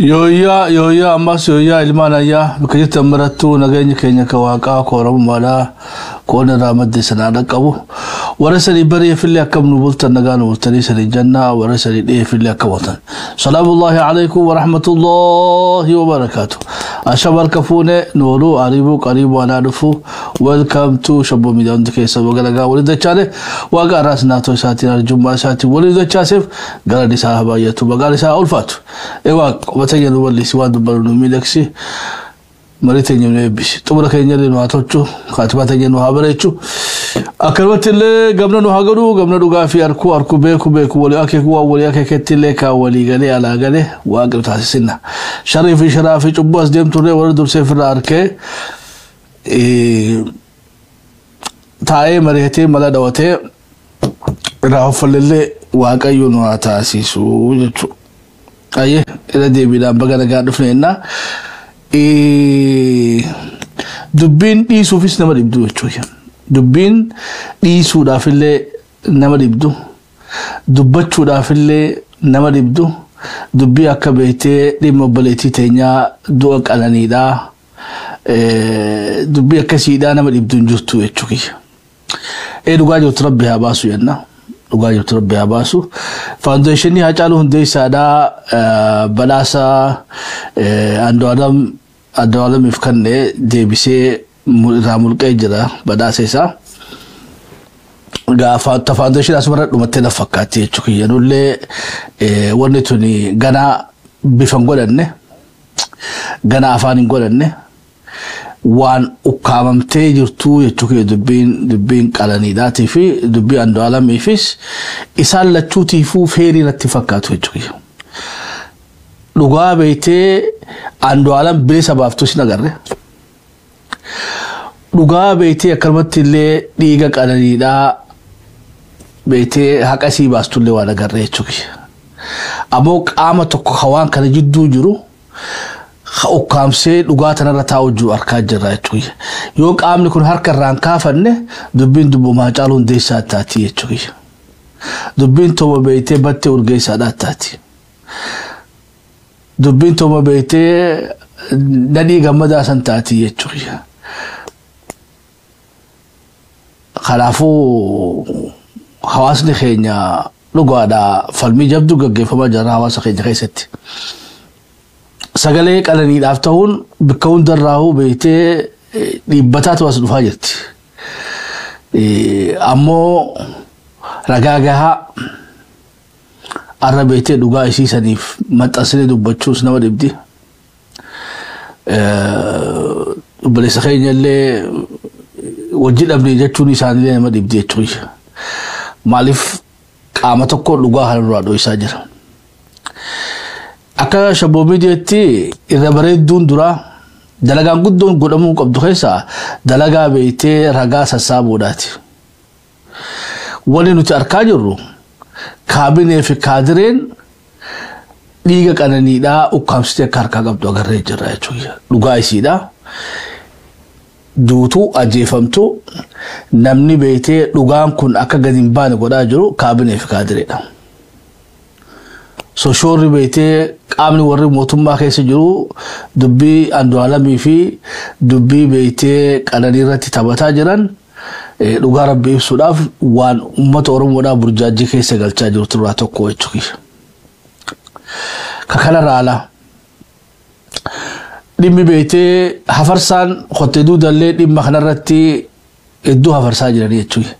يويا أماس يويا إلمان أيا بكجت أمرتو نجني كينيا كواقع كورم مالا كون رامد سنانا كابو ورسالي بري في اللي أكمل بولت النجان والتري سري الجنة ورسالي إيه في اللي أكوتن سلام الله عليكم ورحمة الله وبركاته أشبار كفونة نورو قريبو أنا نفو welcome to شبو ميدان دكيسة وغلقا ولد الشارع وغا راسنا تو ساتينا الجمعة ساتي ولد الشاسف غلا دي صاحبا يتو بغالي سا أولفاتو إيواك وبتنين واللي سواد بلونو ميلكسي مريتين يوم نبيش تبرا كينيا لي نواتوچو خاتباتين نوهابريچو أكلمت اللي قبنا نوهاجرو قبنا نوقع في أركو بيكو ولي أكيكتلي كولي غلي على غلي واقف تحسسنا شرافي جباس ديم توري ورد سفر أركي تاي مريتي ملا دوتي راحوا اللي واقع ينوع تاسيسو جتو أيه إذا دي بيدا بقى قاعد فينا دبين ديسو فيس نمر يبدو شوية دبين ديسو دافله نمر يبدو دبتشو دافله نمر يبدو دبي أكبيته دي مبلتي تانيا دوك على نيدا دبي أكسيدا نمر يبدو نجتو شوية دوغاجو تربيها باسو ينا دوغاجو تربيها باسو فاونديشني هاجالو هندي سادا بلاسا أندوالم يفكرني دي بيسي رامول كيجرا بداسة سا غا تفاونديشن أسمرت لمتنا فكاتي چوكي ينولي ونتوني غانا بفنغولني غانا أفانينغولني وان أقاممتي جرتو يچوكي دبين قالاني داتي في دبي أندوالم يفيس إسال لچو تيفو فيري نتفكاتو يچوكي لغا بيتي أندوالم بلسا بافتوش نغره لغا بيتي أكرمت اللي ديغا قالاني دا بيتي حقاسي باستو اللي وانا غره يچوكي أموك آما توقع خوان كان جدو جرو أقامسي لغاتنا رتاوجو أركاد جرا يچوكي يوك آمني كون هركا رانكافنه دبين دبو ماجالون ديسا تاتي يچوكي دبين توما بيتي باتي ورغيسا تاتي دبين توما بيتي ندي غمدا سنتاتي يچوكي خلافو حواسني خينيا لغادا فالمي جبدو غغفما جرا حواس خينيا خيستي سجلك على نيل أفتحون بكون دراهو بيته لبتات واسد فاجت أمو رجعها الربيته دوغا إشي سنيف ما تأثير دوبتشوس نما دبدي بلس خير اللي وجد أبني جتوني ساني ما دبدي تروي مالف قامتك دوغا هالرادو يساجر أكا شبو ميديتي إذا بريد دون درا دلقا قدون قدامو قبضو خيسا دلقا بيتي رقا سسابو داتي ولي نتي أركاجرو كابيني في كادرين ليغا كانني دا وكامستي كاركا قبضو أغر ريجر رايچوية لغا إسي دا دوتو أجيفمتو نمني بيتي لغان كن أكا قدين باني قدا جرو كابيني في كادرين سوشوري بيتي قامني وري موتوما كيسي جرو دبي أندوالمي في دبي بيتي قاناني راتي تابتا جران لغا ربي سوداف وان أمت ورم ودا برجاجي كيسي غلچا جرو تراتو كوي چوكي كاكالا رالا دمي بيتي حفرسان خوتدو دالي دم خنا راتي ادو حفرسان جراني چوكي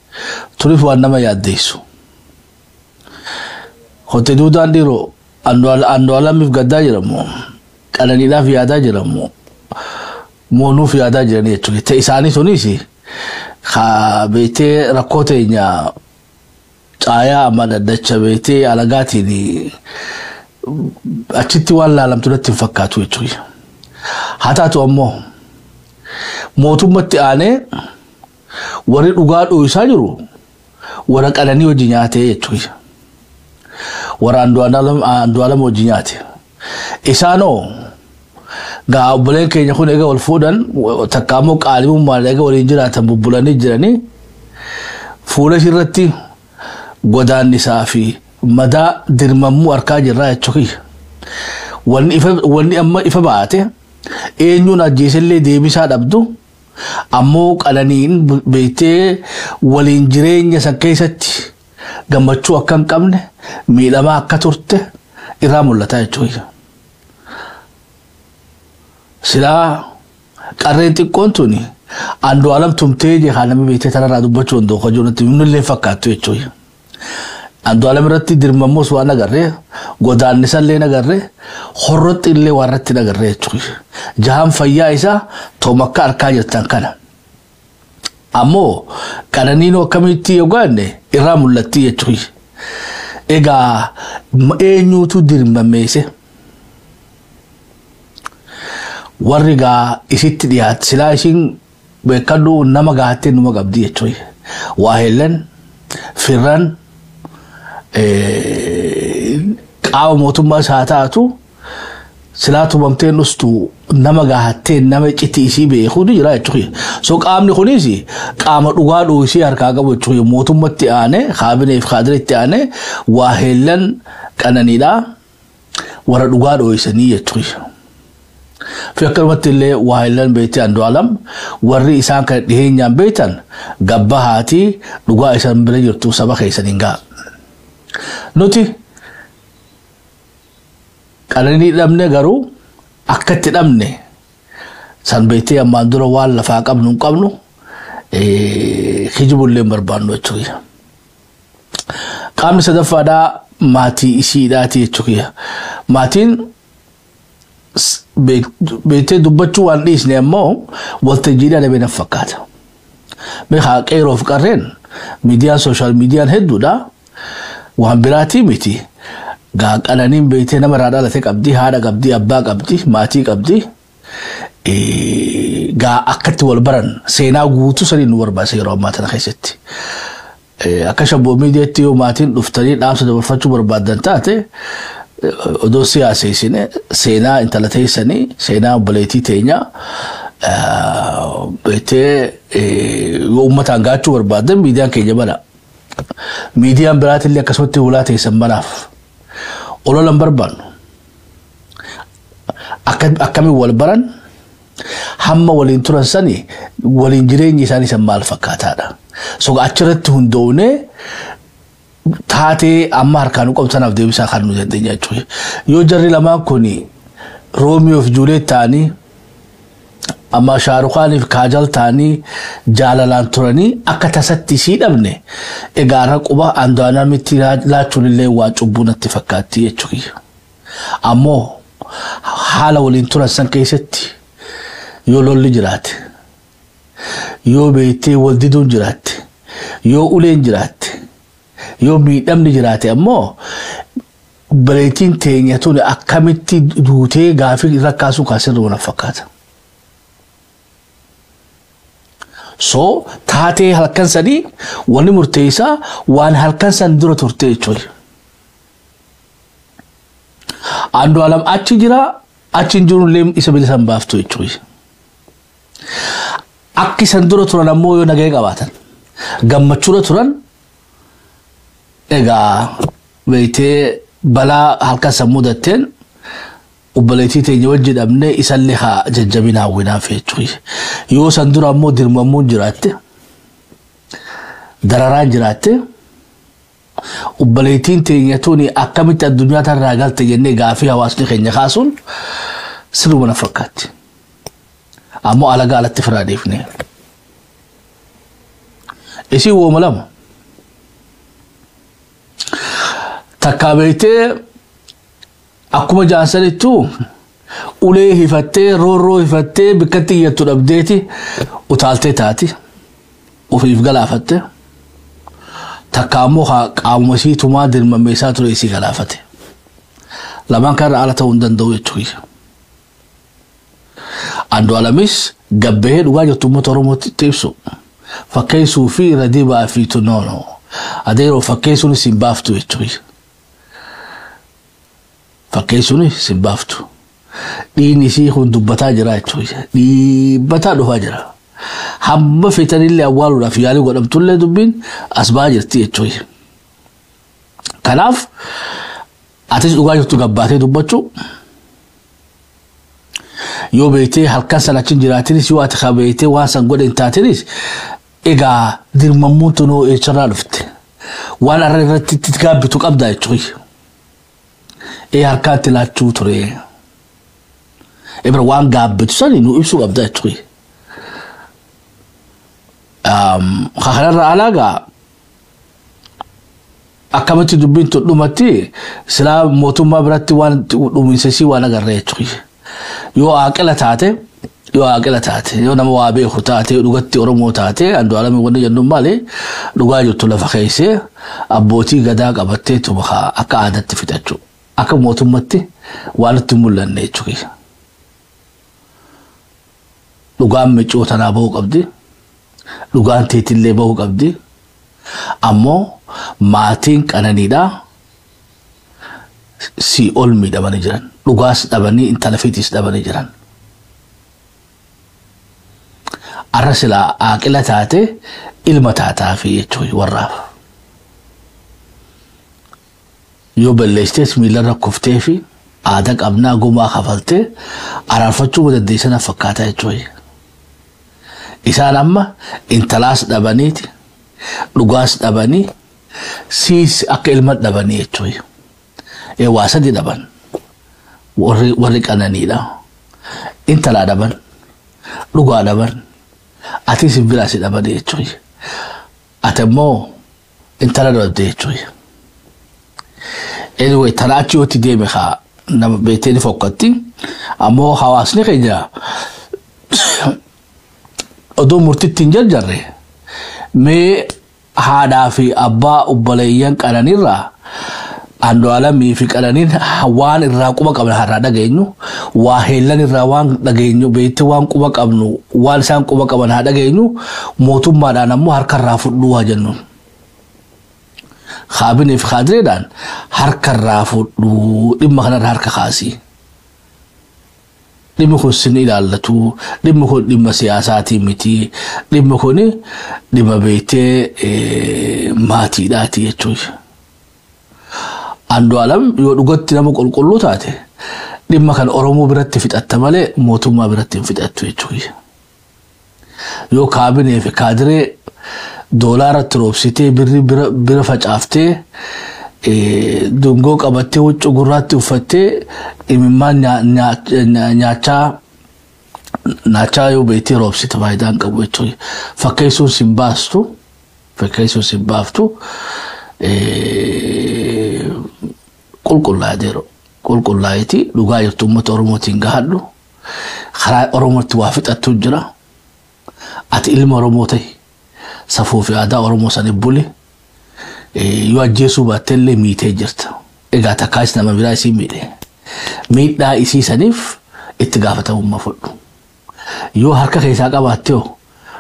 توليف وانما ياد ديسو خوتدو دانديرو أندوالا مفقدا جرمو قالني لا في عدا جرمو مونو في عدا جرني يچوكي تيساني سونيسي خا بيتي ركوتي نيا آيا أمانا دچا بيتي علاقاتي دي أچتي والا لم تلتين فكاتو يچوكي حتاتو أمو موتو متي آني ورد اغاد اويسا جرو ورد قالني وجنياتي يچوكي ورا أندوالم وجنياتي إسانو غا أبلين كي يكون إيجا والفودن تكامو قالبو مال إيجا والإنجرا تنببولاني جراني فولا شرطي غدان نسافي مدى درممو أركا جرا يچوكي wanni amma ifa baate eenyuun ajjeesellee deebisaa dhabdu ammoo qananiin beeytee waliin jireenya san keessatti gammachuu akka hin qabne miidhamaa akka turte irraa mul'ata jechuudha. Silaa qarreen xiqqoon tuni Andu'aalam tumtee jechaanami beeytee tanarraa dubbachuu danda'u kajoonatti innillee fakkaattu jechuudha. Andu'aalam irratti dirmammoos waan agarree godaannisallee agarree horrotti illee waan irratti agarree jechuudha. Jahaan fayyaa isaa toomakka harkaa jirtan kana. Ammoo qananiin akkamitti yoogaanne irraa mul'atti jechuudha. Egaa eenyuutu dirmameesse warri gaa isitti dhiyaate silaa isiin beekadhu nama gaattee numa qabdi jechuudha. Waa heellan firran qaama mootummaa isaa taatu silaa tumamteen dhustu nama gaattee nama citi isii beekuu ni jira jechuudha. So qaamni kunis qaama dhugaa dhuusii harkaa qabu jechuudha. Mootummatti aanee kaabineef kaadireetti aanee waa heellan qananiidhaa warra dhugaa dhuusanii jechuudha. Fi akkanumatti illee waa heellan beeytee Andu'aalam warri isaan kan dhiheenyaan beeytan gabba haatii dhugaa isaan bira jirtu saba keessaniin ga'a. Nuti qananii dhabne garuu akkatti dhabne san beeytee ammaan dura waan lafaa qabnu hin qabnu kijibullee hin barbaannu jechuudha. Qaamni sadaffaadhaa maatii isiidhaati jechuudha. Maatiin beeytee dubbachuu waan dhiisne ammoo waltajjiidhaa dhabee naf fakkaata. Meeqa qeeroof qarreen miidiyaan sooshaal miidiyaan hedduudha. Waan biraatii miti. Gaa qananiin beeytee nama irraa dhalate qabdi, haadha qabdi, abbaa qabdi, maatii qabdi. Gaa akkatti wal baran seenaa guutuu sanii nu barbaasa yeroo ammaa tana keessatti. Akka shabboo miidiyaatti yoo maatiin dhuftanii dhaamsa dabarfachuu barbaadan taate odoo siyaaseessine seenaa intala teessanii seenaa obboleettii teenyaa beeytee yoo uummataan gaachuu barbaadan miidiyaan keenya bana. Miidiyaan biraatillee akkasumatti hulaa teessan banaaf ololan barbaannu akkamiin wal baran hamma waliin turan sanii waliin jireenyi isaanii san maal fakkaataadha. So achirratti hundoonee taatee amma harkaan qabsanaaf deebisaa kan nu dandeenya jechuudha. Yoo jarri lamaan kun Roomiyoo fi Juuliyeet ta'anii amma Shaarukaaniif Kaajal ta'anii jaalalaan turanii akka tasatti isii dhabne egaa raquba Andu'aalamitti laachuun illee waa cubbuu natti fakkaatti jechuudha. Ammoo haala waliin turan san keessatti yoo lolli jiraate yoo beeytee wal diduun jiraate yoo uleen jiraate yoo miidhamni jiraate ammoo bareetiin teenyatuun akkamitti duutee gaafii rakkaasuu kaasirra waan fakkaata. So taatee halkan sanii wanni murteessaa waan halkan san dura turte jechuudha. Andu'aalam achi jira achi hin jiru illee isa bilisan baaftu jechuudha. Akki san dura turan ammoo yoo nagahee qabaatan gammachuudha turan egaa beeytee balaa halkan san mudatteen obboleettii teenya wajji dhabne isallee haa jajjabina hawwinaaf jechuudha. Yoo san dura ammoo dirmammuun jiraatte dararaan jiraatte obboleettiin teenyatuun akkamitti addunyaa tanarraa galte jennee gaafii hawaasni keenya kaasuun siruma na fakkaatti. Ammoo alagaa alatti firaa deefne. Isii wooma lama. Takkaa beeytee akkuma jaansanitu ulee hifattee roorroo hifattee bikkatti iyyattu dhabdeeti utaaltee taati ofiif galaafatte. Takkaa ammoo qaamuma isii tumaa dirmammeessaa ture isii galaafate. Lamaan kanarra ala ta'uu hin danda'u jechuudha. Andu'aalamis gabbahee dhugaa jirtu uummata Oromootti ibsu. Fakkeessuu fi radii baafiitu noono. Adeeroo fakkeessuun isin baaftu jechuudha. Fakkeessuun isin baaftu. Dhiinni isii kun dubbataa jira jechuudha. Dhiibbataa dhufaa jira. Hamma feetanillee awwaaluudhaaf yaalii godhamtullee dubbiin as ba'aa jirti jechuudha. Kanaaf atis dhugaa jirtu gabbaatee dubbachuu yoo beeytee halkan salachin jiraatinis yoo ati qabeeytee waan san godhin taatinis egaa dirmammuun tunoo eecharraa dhufte waan arra irratti itti gaabbitu qabdaa jechuudha. Harkaatti laachuu ture. Ebra waan gaabbitu sani nu ibsuu qabdaa jechuudha. Kanarra alaagaa akkamatti dubbiin dhumatti silaa mootummaa biratti waan dhumiinsasii waan agarree jechuudha. Yoo aqila taate yoo nama waa beeku taate dhugatti Oromoo taate Andu'aalem wanni jennu maali dhugaa jirtu lafa keessee abbootii gadaa qabattee tumaha akka aadaatti fixachuu akka mootummatti waan itti mul'anne jechuudha. Dhugaan miccoo tanaa bahuu qabdi. Dhugaan teetillee bahuu qabdi. Ammoo maatiin Qananiidhaa si ol miidhamanii jiran. Dhugaas dhabanii intala fiitis dhabanii jiran. Arra silaa aqila taate ilma taataafi jechuudha warraaf. Yoo balleessees miilarra kuftee fi aadaa qabnaa gumaa kafaltee araarfachuu dandeessana fakkaataa jechuudha. Isaan amma intalaas dhabaniiti dhugaas dhabanii siis akka ilma dhabanii jechuudha. Waa sadi dhaban warri Qananiidha. Intala dhaban dhugaa dhaban ati simbiraasi dhabanii jechuudha. Ati immoo intala dhabdee jechuudha. Anyway talaachi yoo itti deeme haa nama beektee ni fokkatti ammoo hawaasni keenya odoo murtitti hin jarjarre mee haadhaa fi abbaa obboleeyyan Qananiirraa Andu'aalemii fi Qananiin waan irraa quba qabna har'a dhageenyu waa heellan irraa waan dhageenyu beektee waan quba qabnu waan isaan quba qaban haa dhageenyu mootummaadhaan ammoo harkarraa fudhuu haa jennu. Khaabinii fi Kaadireedhaan harkarraa fudhuu dhimma kanarra harka kaasii. Dhimmi kun sin ilaallatu dhimmi kun dhimma siyaasaatii miti dhimmi kun dhimma beektee maatiidhaati jechuudha. Andu'aalem yoo dhugatti nama qulqulluu taate dhimma kan Oromoo biratti fixatta malee mootummaa biratti hin fixattu jechuudha. Yoo Kaabinee fi Kaadiree doolaaratti roobsitee bira facaaftee dungoo qabattee huccuu gurraatti uffattee imimmaan nyaachaa yoo beektee roobsite faayidaan qabu jechuudha. Fakkeessuun sin baaftu qulqullaayitii dhugaa jirtu uummata Oromootiin gahadhu karaa Oromootti waa fixattu jira. Ati ilma Oromoo ta'i safuu fi aadaa Oromoo sanii buli yoo ajjeesuu baattellee miitee jirta. Egaa takkaas nama biraa isii miidhe miidhaa isii saniif itti gaafatamummaa fudhu. Yoo harka keessaa qabaattee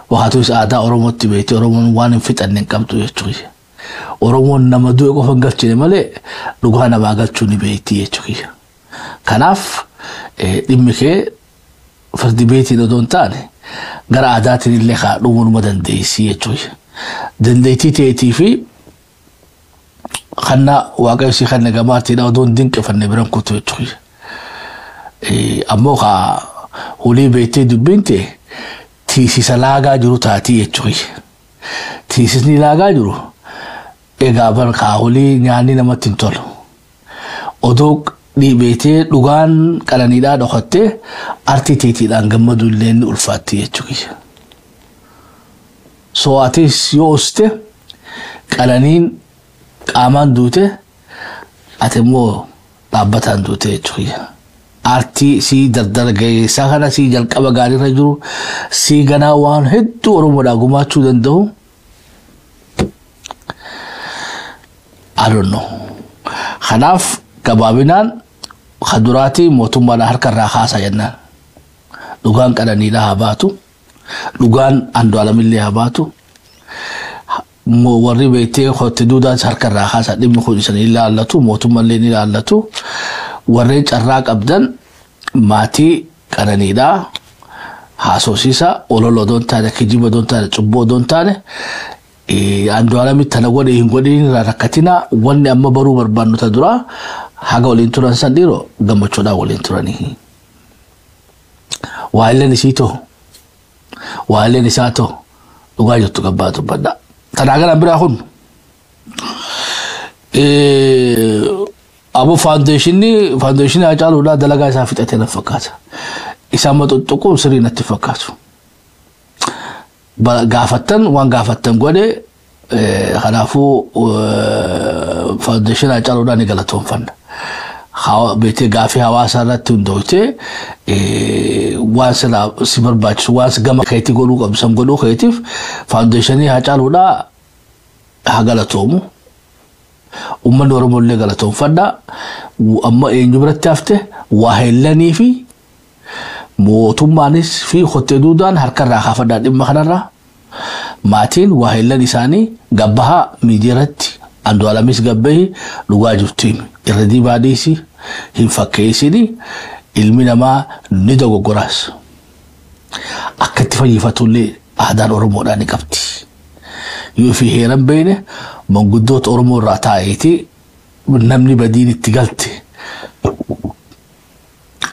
waatuus aadaa Oromootti beektee Oromoon waan hin fixanne hin qabdu jechuudha. Oromoon nama du'e qofa hin galchine malee dhugaa namaa galchuu ni beekti jechuudha. Kanaaf dhimmi kee fardi beetiin odoo hin taane gara aadaatiin illee haa dhumuunuma dandeessii jechuudha. Dandeettii ta'eetii fi kanna waaqayyoon kanna gamaattiidha odoo hin dinqifanne biran kutu jechuudha. Ammoo haa hulii beektee dubbiin ta'e tiisisa laagaa jiru taatii jechuudha. Tiisisni laagaa jiru egaa barkaa hulii nyaanni namatti hin tolu. Odoo dhiibeetee dhugaan Qananiidhaa dhokattee artii teetiidhaan gammadu illee ni ulfaatti jechuudha. So atis yoo uste Qananiin qaamaan duute ati immoo dhaabbataan duute jechuudha. Artii sii dardara geessaa kana sii jalqaba gaariirra jiru sii ganaa waan hedduu Oromoodhaa gumaachuu danda'u. I don't know. Kanaaf gabaabinaan kaduraatii mootummaadhaan harkarraa kaasaa jennaan. Dhugaan Qananiidhaa haa baatu. Dhugaan Andu'aalemillee haa baatu. Warri beektee hotte duudaas harkarraa kaasaa dhimmi kun isanii ilaallatu mootummallee ni ilaallatu. Warreen carraa qabdan maatii Qananiidhaa haasofsiisa ololoo doon taane kijiba doon taane cubboo doon taane Andu'aalem tana godhe hin godhin irraa rakkatina wanni amma baruu barbaannu ta dura haga waliin turan san dhiiroo gammachuudhaan waliin turanii. وهلا نسيته وهلا نساته وقاعد تقبض بدا تناقل أمبرا هون أبو فاونديشني أجعل ولا دلقا سافت أتنا فكات إسامة تقوم سرينا تفكات قافتن وان قافتن قولي خلافو فاونديشني أجعل ولا نقلتهم فن بيتي قافي هواسا راتون دوتي وانس لا سيبر باتش وانس قام خيتي قولو قبسم قولو خيتيف فاونديشني أجعل ولا هقلتهم ومن ورمو اللي قالتهم فدا وأما إنجبرت تافته وهلني في موتوم مانس في خط دودان هركر راخا فدا إما خنرا ماتين وهلني ساني قبها ميديرت عندو علاميس قبه لواجب تيم الردي بعديسي هم فكيسيني المنا ما ندو قراس أكتفا يفتو لي أهدان ورمو داني قبتي يوفي هيران بينه من قدوت أرمو راتايتي من نمني بدين اتقالتي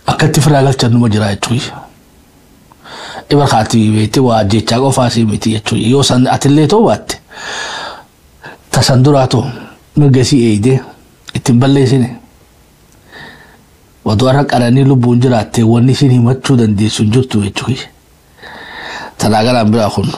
أكتف راقلت أنه مجرى يتوي إبر خاتي بيتي واجي تشاقو فاسي بيتي يتوي يوسان أتليتو بات تسندراتو مرقسي ايدي اتنبالي سيني ودوارك أراني لبون جراتي واني سيني مچو دندي سنجرتو يتوي تناقل أمبرا خون